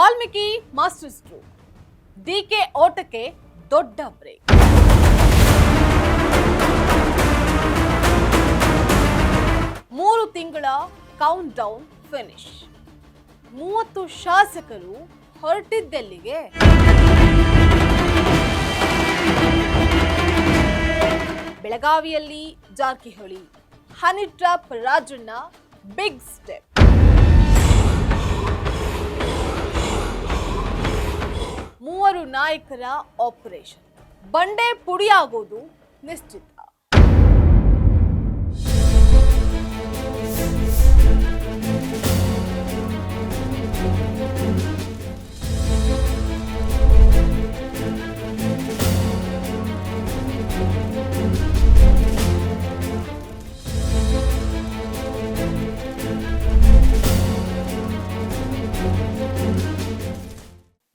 Valmiki master stroke, DK ಓಟಕ್ಕೆ ದೊಡ್ಡ break. ಮೂರು ತಿಂಗಳ ಕೌಂಟ್ ಡೌನ್ ಫಿನಿಶ್. 30 ಶಾಸಕರು ಹೊರಟಿದ್ದೆಲ್ಲಿಗೆ? ಬೆಳಗಾವಿಯಲ್ಲಿ Jarkiholi, honey trap Rajanna, big step. ಮೂವರು ನಾಯಕರ ಆಪರೇಷನ್, ಬಂಡೆ ಪುಡಿಯಾಗೋದು ನಿಶ್ಚಿತ.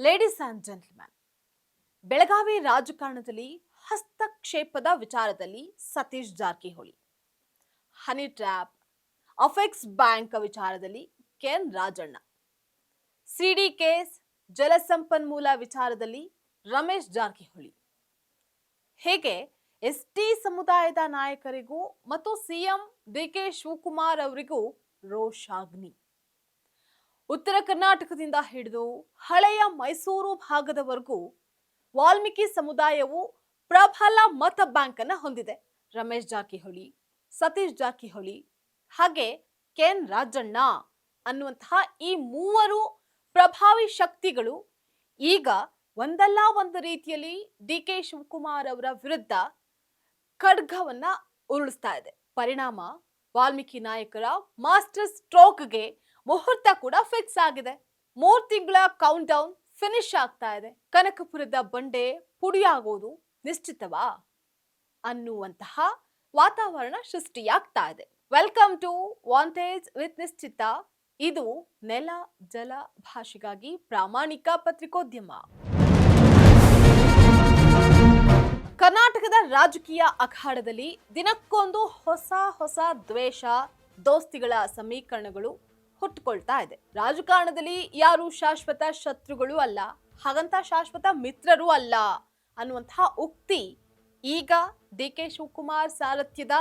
ಲೇಡೀಸ್ ಅಂಡ್ ಜೆಂಟಲ್ಮನ್, ಬೆಳಗಾವಿ ರಾಜಕಾರಣದಲ್ಲಿ ಹಸ್ತಕ್ಷೇಪದ ವಿಚಾರದಲ್ಲಿ Satish Jarkiholi, honey trap, ಅಫೆಕ್ಸ್ bank ವಿಚಾರದಲ್ಲಿ ಕೆಎನ್ ರಾಜಣ್ಣ, ಸಿಡಿ ಕೇಸ್, ಜಲಸಂಪನ್ಮೂಲ ವಿಚಾರದಲ್ಲಿ ರಮೇಶ್ ಜಾರಕಿಹೊಳಿ, ಹೀಗೆ ಎಸ್ಟಿ ಸಮುದಾಯದ ನಾಯಕರಿಗೂ ಮತ್ತು ಸಿಎಂ ಡಿಕೆ ಶಿವಕುಮಾರ್ ಅವರಿಗೂ ರೋಷಾಗ್ನಿ. ಉತ್ತರ ಕರ್ನಾಟಕದಿಂದ ಹಿಡಿದು ಹಳೆಯ ಮೈಸೂರು ಭಾಗದವರೆಗೂ ವಾಲ್ಮೀಕಿ ಸಮುದಾಯವು ಪ್ರಬಲ ಮತ ಬ್ಯಾಂಕ್ ಅನ್ನ ಹೊಂದಿದೆ. ರಮೇಶ್ ಜಾರಕಿಹೊಳಿ, ಸತೀಶ್ ಜಾರಕಿಹೊಳಿ ಹಾಗೆ ಕೆಎನ್ ರಾಜಣ್ಣ ಅನ್ನುವಂತಹ ಈ ಮೂವರು ಪ್ರಭಾವಿ ಶಕ್ತಿಗಳು ಈಗ ಒಂದಲ್ಲ ಒಂದು ರೀತಿಯಲ್ಲಿ ಡಿಕೆ ಶಿವಕುಮಾರ್ ಅವರ ವಿರುದ್ಧ ಖಡ್ಗವನ್ನ ಉರುಳಿಸ್ತಾ ಇದೆ. ಪರಿಣಾಮ ವಾಲ್ಮೀಕಿ ನಾಯಕರ ಮಾಸ್ಟರ್ ಸ್ಟ್ರೋಕ್ಗೆ ಮುಹೂರ್ತ ಕೂಡ ಫಿಕ್ಸ್ ಆಗಿದೆ. 3 ತಿಂಗಳ ಕೌಂಟ್ ಡೌನ್ ಫಿನಿಶ್ ಆಗ್ತಾ ಇದೆ. ಕನಕಪುರದ ಬಂಡೆ ಪುಡಿಯಾಗೋದು ನಿಶ್ಚಿತವಾ ಅನ್ನುವಂತಹ ವಾತಾವರಣ ಸೃಷ್ಟಿಯಾಗ್ತಾ ಇದೆ. ವೆಲ್ಕಮ್ ಟು ವಾಂಟೇಜ್ ವಿತ್ ನಿಶ್ಚಿತ. ಇದು ನೆಲ ಜಲ ಭಾಷೆಗಾಗಿ ಪ್ರಾಮಾಣಿಕ ಪತ್ರಿಕೋದ್ಯಮ. ಕರ್ನಾಟಕದ ರಾಜಕೀಯ ಅಖಾಡದಲ್ಲಿ ದಿನಕ್ಕೊಂದು ಹೊಸ ದ್ವೇಷ, ದೋಸ್ತಿಗಳ ಸಮೀಕರಣಗಳು ಹುಟ್ಟುಕೊಳ್ತಾ ಇದೆ. ರಾಜಕಾರಣದಲ್ಲಿ ಯಾರು ಶಾಶ್ವತ ಶತ್ರುಗಳು ಅಲ್ಲ, ಹಾಗಂತ ಶಾಶ್ವತ ಮಿತ್ರರು ಅಲ್ಲ ಅನ್ನುವಂತಹ ಉಕ್ತಿ ಈಗ ಡಿಕೆ ಶಿವಕುಮಾರ್ ಸಾರಥ್ಯದ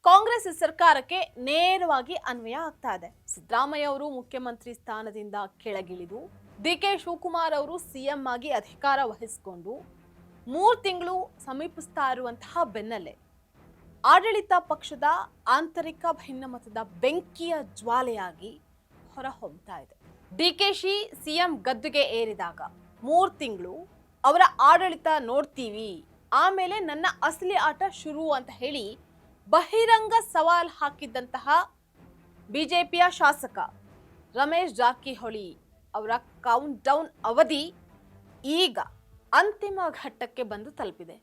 ಕಾಂಗ್ರೆಸ್ ಸರ್ಕಾರಕ್ಕೆ ನೇರವಾಗಿ ಅನ್ವಯ ಆಗ್ತಾ ಇದೆ. ಸಿದ್ದರಾಮಯ್ಯ ಅವರು ಮುಖ್ಯಮಂತ್ರಿ ಸ್ಥಾನದಿಂದ ಕೆಳಗಿಳಿದು ಡಿಕೆ ಶಿವಕುಮಾರ್ ಅವರು ಸಿಎಂ ಆಗಿ ಅಧಿಕಾರ ವಹಿಸಿಕೊಂಡು 3 ತಿಂಗಳು ಸಮೀಪಿಸ್ತಾ ಇರುವಂತಹ ಬೆನ್ನಲ್ಲೇ ಆಡಳಿತ ಪಕ್ಷದ ಆಂತರಿಕ ಭಿನ್ನಮತದ ಬೆಂಕಿಯ ಜ್ವಾಲೆಯಾಗಿ ಹೊರಹೊಮ್ಮತಾ ಇದೆ. ಡಿಕೆಶಿ ಸಿಎಂ ಗದ್ದುಗೆ ಏರಿದಾಗ 3 ತಿಂಗಳು ಅವರ ಆಡಳಿತ ನೋಡ್ತೀವಿ, ಆಮೇಲೆ ನನ್ನ ಅಸಲಿ ಆಟ ಶುರು ಅಂತ ಹೇಳಿ ಬಹಿರಂಗ ಸವಾಲ್ ಹಾಕಿದ್ದಂತಹ ಬಿಜೆಪಿಯ ಶಾಸಕ ರಮೇಶ್ ಜಾರಕಿಹೊಳಿ ಅವರ ಕೌಂಟ್ ಡೌನ್ ಅವಧಿ ಈಗ ಅಂತಿಮ ಘಟ್ಟಕ್ಕೆ ಬಂದು ತಲುಪಿದೆ.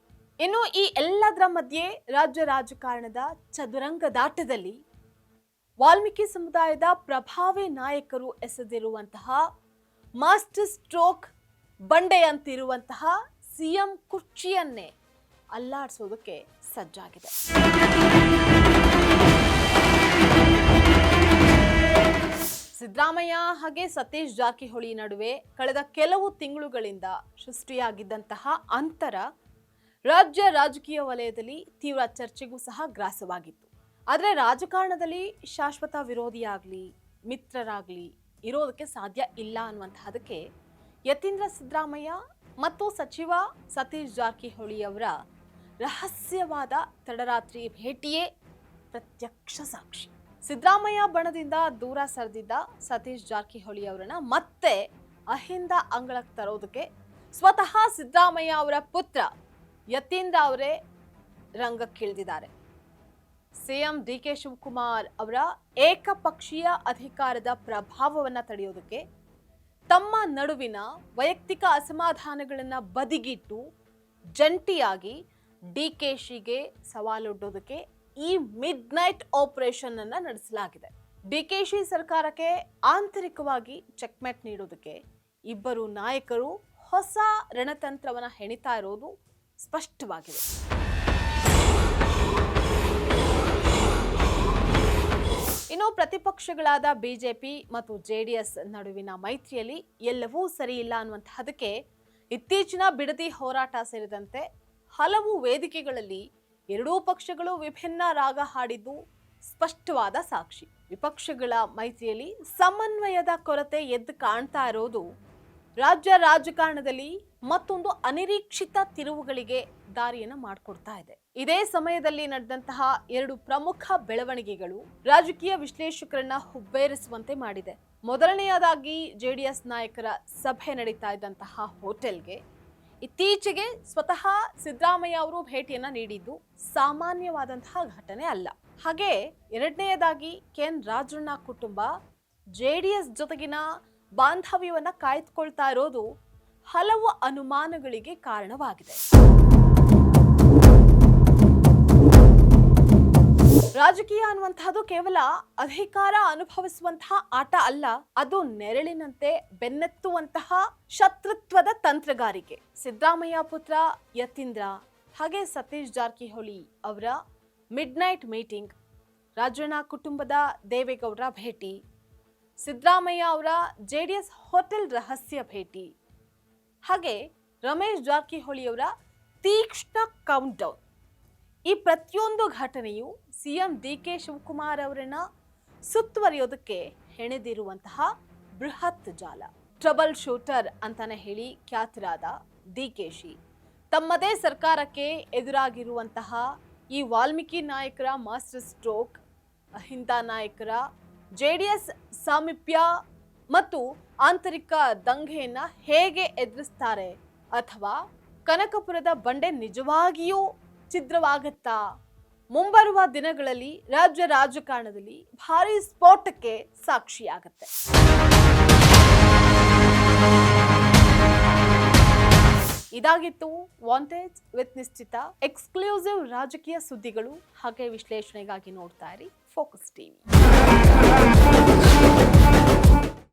ಇನ್ನು ಈ ಎಲ್ಲದರ ಮಧ್ಯೆ ರಾಜ್ಯ ರಾಜಕಾರಣದ ಚದುರಂಗದಾಟದಲ್ಲಿ ವಾಲ್ಮೀಕಿ ಸಮುದಾಯದ ಪ್ರಭಾವಿ ನಾಯಕರು ಎಸೆದಿರುವಂತಹ ಮಾಸ್ಟರ್ ಸ್ಟ್ರೋಕ್ ಬಂಡೆಯಂತಿರುವಂತಹ ಸಿಎಂ ಕುರ್ಚಿಯನ್ನೇ ಅಲ್ಲಾಡಿಸೋದಕ್ಕೆ ಸಜ್ಜಾಗಿದೆ. ಸಿದ್ದರಾಮಯ್ಯ ಹಾಗೆ ಸತೀಶ್ ಜಾರಕಿಹೊಳಿ ನಡುವೆ ಕಳೆದ ಕೆಲವು ತಿಂಗಳುಗಳಿಂದ ಸೃಷ್ಟಿಯಾಗಿದ್ದಂತಹ ಅಂತರ ರಾಜ್ಯ ರಾಜಕೀಯ ವಲಯದಲ್ಲಿ ತೀವ್ರ ಚರ್ಚೆಗೂ ಸಹ ಗ್ರಾಸವಾಗಿತ್ತು. ಆದರೆ ರಾಜಕಾರಣದಲ್ಲಿ ಶಾಶ್ವತ ವಿರೋಧಿಯಾಗ್ಲಿ ಮಿತ್ರರಾಗ್ಲಿ ಇರೋದಕ್ಕೆ ಸಾಧ್ಯ ಇಲ್ಲ ಅನ್ನುವಂತಹದಕ್ಕೆ ಯತೀಂದ್ರ ಸಿದ್ದರಾಮಯ್ಯ ಮತ್ತು ಸಚಿವ ಸತೀಶ್ ಜಾರಕಿಹೊಳಿ ಅವರ ರಹಸ್ಯವಾದ ತಡರಾತ್ರಿ ಭೇಟಿಯೇ ಪ್ರತ್ಯಕ್ಷ ಸಾಕ್ಷಿ. ಸಿದ್ದರಾಮಯ್ಯ ಬಣದಿಂದ ದೂರ ಸರಿದಿದ್ದ ಸತೀಶ್ ಜಾರಕಿಹೊಳಿ ಅವರನ್ನ ಮತ್ತೆ ಅಹಿಂದ ಅಂಗಳಕ್ಕೆ ತರೋದಕ್ಕೆ ಸ್ವತಃ ಸಿದ್ದರಾಮಯ್ಯ ಅವರ ಪುತ್ರ ಯತೀಂದ್ರ ಅವರೇ ರಂಗಕ್ಕಿಳಿದಿದ್ದಾರೆ. ಸಿಎಂ ಡಿಕೆ ಶಿವಕುಮಾರ್ ಅವರ ಏಕಪಕ್ಷೀಯ ಅಧಿಕಾರದ ಪ್ರಭಾವವನ್ನು ತಡೆಯೋದಕ್ಕೆ ತಮ್ಮ ನಡುವಿನ ವೈಯಕ್ತಿಕ ಅಸಮಾಧಾನಗಳನ್ನ ಬದಿಗಿಟ್ಟು ಜಂಟಿಯಾಗಿ ಡಿಕೆಶಿಗೆ ಸವಾಲೊಡ್ಡೋದಕ್ಕೆ ಈ ಮಿಡ್ ನೈಟ್ ಆಪರೇಷನ್ ಅನ್ನ ನಡೆಸಲಾಗಿದೆ. ಡಿಕೆಶಿ ಸರ್ಕಾರಕ್ಕೆ ಆಂತರಿಕವಾಗಿ ಚೆಕ್ಮೇಟ್ ನೀಡೋದಕ್ಕೆ ಇಬ್ಬರು ನಾಯಕರು ಹೊಸ ರಣತಂತ್ರವನ್ನ ಹೆಣಿತಾ ಇರೋದು ಸ್ಪಷ್ಟವಾಗಿದೆ. ಇನ್ನು ಪ್ರತಿಪಕ್ಷಗಳಾದ ಬಿಜೆಪಿ ಮತ್ತು ಜೆಡಿಎಸ್ ನಡುವಿನ ಮೈತ್ರಿಯಲ್ಲಿ ಎಲ್ಲವೂ ಸರಿ ಇಲ್ಲ ಅನ್ನುವಂತಹದಕ್ಕೆ ಇತ್ತೀಚಿನ ಬಿಡದಿ ಹೋರಾಟ ಸೇರಿದಂತೆ ಹಲವು ವೇದಿಕೆಗಳಲ್ಲಿ ಎರಡೂ ಪಕ್ಷಗಳು ವಿಭಿನ್ನ ರಾಗ ಹಾಡಿದ್ದು ಸ್ಪಷ್ಟವಾದ ಸಾಕ್ಷಿ. ವಿಪಕ್ಷಗಳ ಮೈತ್ರಿಯಲ್ಲಿ ಸಮನ್ವಯದ ಕೊರತೆ ಎದ್ದು ಕಾಣ್ತಾ ಇರೋದು ರಾಜ್ಯ ರಾಜಕಾರಣದಲ್ಲಿ ಮತ್ತೊಂದು ಅನಿರೀಕ್ಷಿತ ತಿರುವುಗಳಿಗೆ ದಾರಿಯನ್ನು ಮಾಡಿಕೊಡ್ತಾ ಇದೆ. ಇದೇ ಸಮಯದಲ್ಲಿ ನಡೆದಂತಹ ಎರಡು ಪ್ರಮುಖ ಬೆಳವಣಿಗೆಗಳು ರಾಜಕೀಯ ವಿಶ್ಲೇಷಕರನ್ನ ಹುಬ್ಬೇರಿಸುವಂತೆ ಮಾಡಿದೆ. ಮೊದಲನೆಯದಾಗಿ ಜೆಡಿಎಸ್ ನಾಯಕರ ಸಭೆ ನಡೀತಾ ಇದ್ದಂತಹ ಹೋಟೆಲ್ಗೆ ಇತ್ತೀಚೆಗೆ ಸ್ವತಃ ಸಿದ್ದರಾಮಯ್ಯ ಅವರು ಭೇಟಿಯನ್ನ ನೀಡಿದ್ದು ಸಾಮಾನ್ಯವಾದಂತಹ ಘಟನೆ ಅಲ್ಲ. ಹಾಗೆ ಎರಡನೆಯದಾಗಿ ಕೆಎನ್ ರಾಜಣ್ಣ ಕುಟುಂಬ ಜೆಡಿಎಸ್ ಜೊತೆಗಿನ ಬಾಂಧವ್ಯವನ್ನ ಕಾಯ್ದುಕೊಳ್ತಾ ಇರೋದು ಹಲವು ಅನುಮಾನಗಳಿಗೆ ಕಾರಣವಾಗಿದೆ. ರಾಜಕೀಯ ಅನ್ನುವಂತಹದ್ದು ಕೇವಲ ಅಧಿಕಾರ ಅನುಭವಿಸುವಂತಹ ಆಟ ಅಲ್ಲ, ಅದು ನೆರಳಿನಂತೆ ಬೆನ್ನತ್ತುವಂತಹ ಶತ್ರುತ್ವದ ತಂತ್ರಗಾರಿಕೆ. ಸಿದ್ದರಾಮಯ್ಯ ಪುತ್ರ ಯತೀಂದ್ರ ಹಾಗೆ ಸತೀಶ್ ಜಾರಕಿಹೊಳಿ ಅವರ ಮಿಡ್ ನೈಟ್ ಮೀಟಿಂಗ್, ರಾಜಣ್ಣ ಕುಟುಂಬದ ದೇವೇಗೌಡರ ಭೇಟಿ, ಸಿದ್ದರಾಮಯ್ಯ ಅವರ ಜೆಡಿಎಸ್ ಹೋಟೆಲ್ ರಹಸ್ಯ ಭೇಟಿ, ಹಾಗೆ ರಮೇಶ್ ಜಾರಕಿಹೊಳಿ ಅವರ ತೀಕ್ಷ್ಣ ಕೌಂಟ್ ಡೌನ್. ಈ ಪ್ರತಿಯೊಂದು ಘಟನೆಯು ಸಿಎಂ ಡಿಕೆ ಶಿವಕುಮಾರ್ ಅವರನ್ನ ಸುತ್ತುವರಿಯೋದಕ್ಕೆ ಹೆಣೆದಿರುವಂತಹ ಬೃಹತ್ ಜಾಲ. ಟ್ರಬಲ್ ಶೂಟರ್ ಅಂತಾನೆ ಹೇಳಿ ಖ್ಯಾತರಾದ ಡಿಕೆಶಿ ತಮ್ಮದೇ ಸರ್ಕಾರಕ್ಕೆ ಎದುರಾಗಿರುವಂತಹ ಈ ವಾಲ್ಮೀಕಿ ನಾಯಕರ ಮಾಸ್ಟರ್ ಸ್ಟ್ರೋಕ್, ಅಹಿಂದ ನಾಯಕರ ಜೆಡಿಎಸ್ ಸಾಮೀಪ್ಯ ಮತ್ತು ಆಂತರಿಕ ದಂಗೆಯನ್ನ ಹೇಗೆ ಎದುರಿಸ್ತಾರೆ, ಅಥವಾ ಕನಕಪುರದ ಬಂಡೆ ನಿಜವಾಗಿಯೂ ಛಿದ್ರವಾಗುತ್ತಾ? ಮುಂಬರುವ ದಿನಗಳಲ್ಲಿ ರಾಜ್ಯ ರಾಜಕಾರಣದಲ್ಲಿ ಭಾರಿ ಸ್ಫೋಟಕ್ಕೆ ಸಾಕ್ಷಿಯಾಗುತ್ತೆ. ಇದಾಗಿತ್ತು ವಾಂಟೇಜ್ ವಿತ್ ನಿಶ್ಚಿತ. ಎಕ್ಸ್ಕ್ಲೂಸಿವ್ ರಾಜಕೀಯ ಸುದ್ದಿಗಳು ಹಾಗೆ ವಿಶ್ಲೇಷಣೆಗಾಗಿ ನೋಡ್ತಾ ಇರಿ ಫೋಕಸ್ ಟಿವಿ.